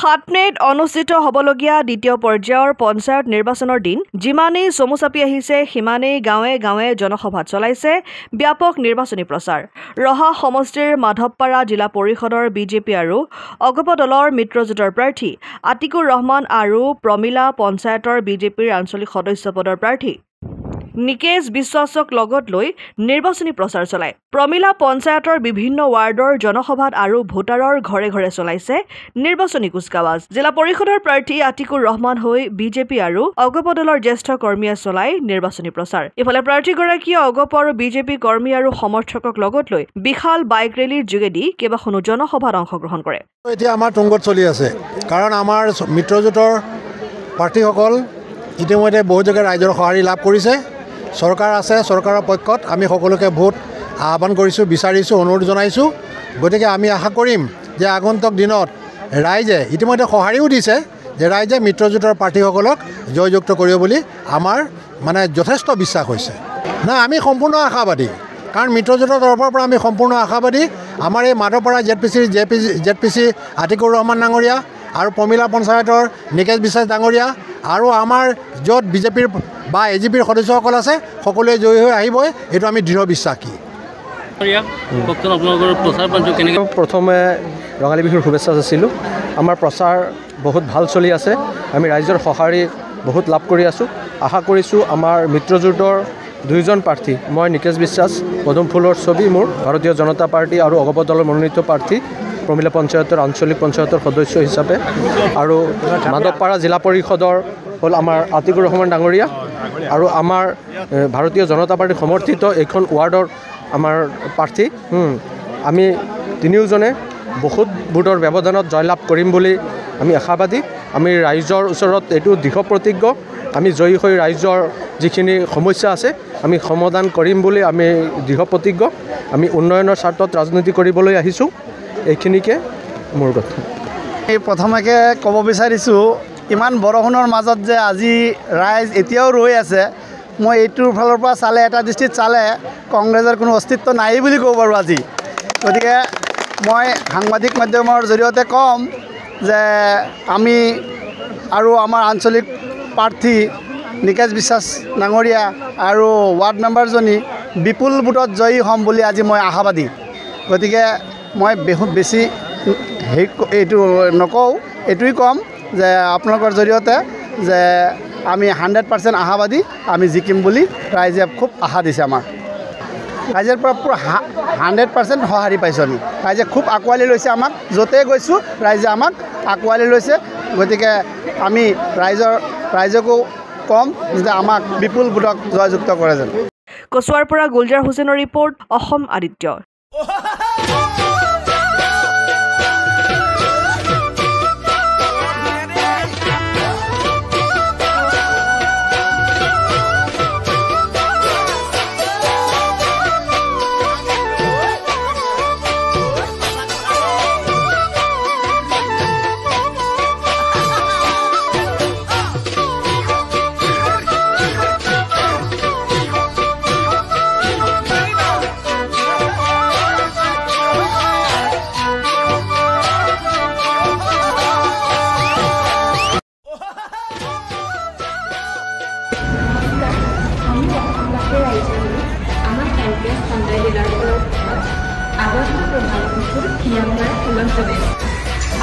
7 মে'ত অনুষ্ঠিত হ'বলগীয়া দ্বিতীয় পৰ্যায়ৰ পঞ্চায়ত নিৰ্বাচনৰ দিন যিমানেই চমু চাপি আহিছে সিমানেই গাঁৱে গাঁৱে জনসভাত চলাইছে ব্যাপক নিৰ্বাচনী প্ৰচাৰ। ৰহা সমষ্টিৰ মাধৱপাৰা জিলা পৰিষদৰ বিজেপি আৰু অগপ দলৰ মিত্ৰজোঁটৰ প্ৰাৰ্থী আতিকুৰ ৰহমান আৰু প্ৰমিলা পঞ্চায়তৰ বিজেপিৰ আঞ্চলিক সদস্য পদৰ প্ৰাৰ্থী নিকেশ বিশ্বাসক লগত লৈ নিৰ্বাচনী প্ৰচাৰ চলায়। প্ৰমিলা পঞ্চায়তৰ বিভিন্ন ৱাৰ্ডৰ জনসভাত আৰু ভোটাৰৰ ঘৰে ঘৰে চলাইছে নিৰ্বাচনী কুচকাৱাজ। জিলা পৰিষদৰ প্ৰাৰ্থী আতিকুৰ ৰহমান হৈ বিজেপি আৰু অগপ দলৰ জ্যেষ্ঠ কৰ্মীয়ে চলায় নিৰ্বাচনী প্ৰচাৰ। ইফালে প্ৰাৰ্থীগৰাকীয়ে অগপ আৰু বিজেপি কৰ্মী আৰু সমৰ্থকক লগত লৈ বিশাল বাইক ৰেলীৰ যোগেদি কেইবাখনো জনসভাত অংশগ্ৰহণ কৰে। এতিয়া আমাৰ তুংগত চলি আছে, কাৰণ আমাৰ মিত্ৰজোঁটৰ প্ৰাৰ্থীসকল ইতিমধ্যে বহু জেগাত ৰাইজৰ সঁহাৰি লাভ কৰিছে। চৰকাৰ আছে, চৰকাৰৰ পক্ষত আমি সকলোকে ভোট আহ্বান কৰিছোঁ, বিচাৰিছোঁ, অনুৰোধ জনাইছোঁ। গতিকে আমি আশা কৰিম যে আগন্তুক দিনত ৰাইজে ইতিমধ্যে সঁহাৰিও দিছে যে ৰাইজে মিত্ৰজোঁটৰ প্ৰাৰ্থীসকলক জয়যুক্ত কৰিব বুলি আমাৰ যথেষ্ট বিশ্বাস হৈছে। নাই, আমি সম্পূৰ্ণ আশাবাদী, কাৰণ মিত্ৰজোঁটৰ তৰফৰ পৰা আমি সম্পূৰ্ণ আশাবাদী। আমাৰ এই মাধৱপাৰা জেড.পি.চি আতিকুৰ ৰহমান ডাঙৰীয়া আৰু প্ৰমিলা পঞ্চায়তৰ নিকেশ বিশ্বাস ডাঙৰীয়া আৰু আমাৰ য'ত বিজেপিৰ বা এজিপিৰ সদস্যসকল আছে সকলোৱে জয়ী হৈ আহিবই, এইটো আমি দৃঢ় বিশ্বাসী। প্ৰথমে ৰঙালী বিহুৰ শুভেচ্ছা যাচিলোঁ। আমাৰ প্ৰচাৰ বহুত ভাল চলি আছে, আমি ৰাইজৰ সঁহাৰি বহুত লাভ কৰি আছোঁ। আশা কৰিছোঁ আমাৰ মিত্ৰজোঁটৰ দুইজন প্ৰাৰ্থী, মই নিকেশ বিশ্বাস, পদুম ফুলৰ ছবি মোৰ, ভাৰতীয় জনতা পাৰ্টি আৰু অগপ দলৰ মনোনীত প্ৰাৰ্থী, প্ৰমিলা পঞ্চায়তৰ আঞ্চলিক পঞ্চায়তৰ সদস্য হিচাপে, আৰু মাধৱপাৰা জিলা পৰিষদৰ হ'ল আমাৰ আতিকুৰ ৰহমান ডাঙৰীয়া আৰু আমাৰ ভাৰতীয় জনতা পাৰ্টি সমৰ্থিত এইখন ৱাৰ্ডৰ আমাৰ প্ৰাৰ্থী। আমি তিনিওজনে বহুত ভোটৰ ব্যৱধানত জয়লাভ কৰিম বুলি আমি আশাবাদী। আমি ৰাইজৰ ওচৰত এইটো দৃঢ় প্ৰতিজ্ঞ, আমি জয়ী হৈ ৰাইজৰ যিখিনি সমস্যা আছে আমি সমাধান কৰিম বুলি আমি দৃঢ় প্ৰতিজ্ঞ। আমি উন্নয়নৰ স্বাৰ্থত ৰাজনীতি কৰিবলৈ আহিছোঁ। এইখিনিকে মোৰ কথা। প্ৰথমে ক'ব বিচাৰিছোঁ, ইমান বৰষুণৰ মাজত যে আজি ৰাইজ এতিয়াও ৰৈ আছে, মই এইটোৰ ফালৰ পৰা চালে, এটা দৃষ্টিত চালে কংগ্ৰেছৰ কোনো অস্তিত্ব নাই বুলি ক'ব পাৰোঁ আজি। গতিকে মই সাংবাদিক মাধ্যমৰ জৰিয়তে ক'ম যে আমি আৰু আমাৰ আঞ্চলিক প্ৰাৰ্থী নিকেশ বিশ্বাস ডাঙৰীয়া আৰু ৱাৰ্ড মেম্বাৰজনী বিপুল ভোটত জয়ী হ'ম বুলি আজি মই আশাবাদী। গতিকে মই বেছি এইটো নকওঁ, এইটোৱেই ক'ম যে আপোনালোকৰ জৰিয়তে যে আমি 100% আশাবাদী, আমি জিকিম বুলি ৰাইজে খুব আশা দিছে। আমাৰ ৰাইজৰ পৰা পূৰা 100% সঁহাৰি পাইছোঁ আমি। ৰাইজে খুব আঁকোৱালি লৈছে আমাক, য'তে গৈছোঁ ৰাইজে আমাক আঁকোৱালি লৈছে। গতিকে আমি ৰাইজকো ক'ম যে আমাক বিপুল ভোটক জয়যুক্ত কৰে যেন। কচুৱাৰ পৰা গুলজাৰ হুছেইনৰ ৰিপৰ্ট, অসম আদিত্য।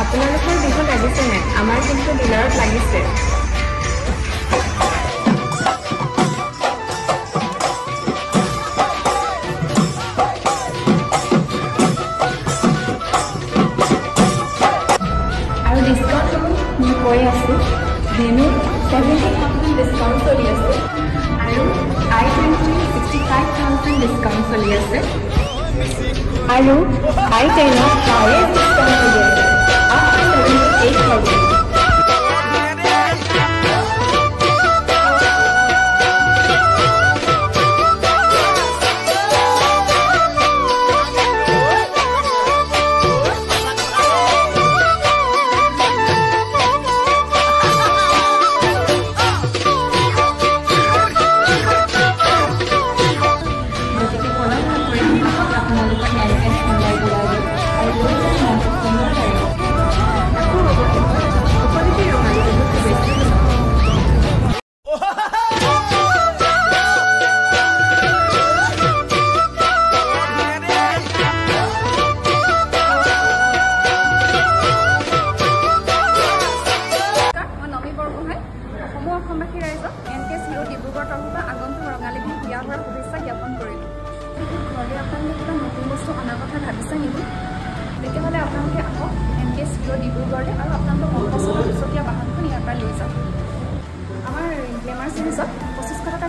আপোনালোকৰ বিহু লাগিছে নে? আমাৰ কিন্তু ডিলাৰত লাগিছে। আৰু ডিছকাউণ্টসমূহ মই কৈ আছোঁ, ভেনু 70,000 ডিছকাউণ্ট চলি আছে আৰু I-20 65,000 ডিছকাউণ্ট চলি আছে আৰু I-10 হায়েষ্ট ডিছকাউণ্ট চলি আছে up to 78,000। আপোনালোকৰ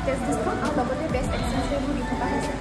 টেষ্ট ডিছকাউণ্ট আৰু লগতে বেষ্ট এক্সচেঞ্জ ৰেটবোৰ দি থকা হৈছে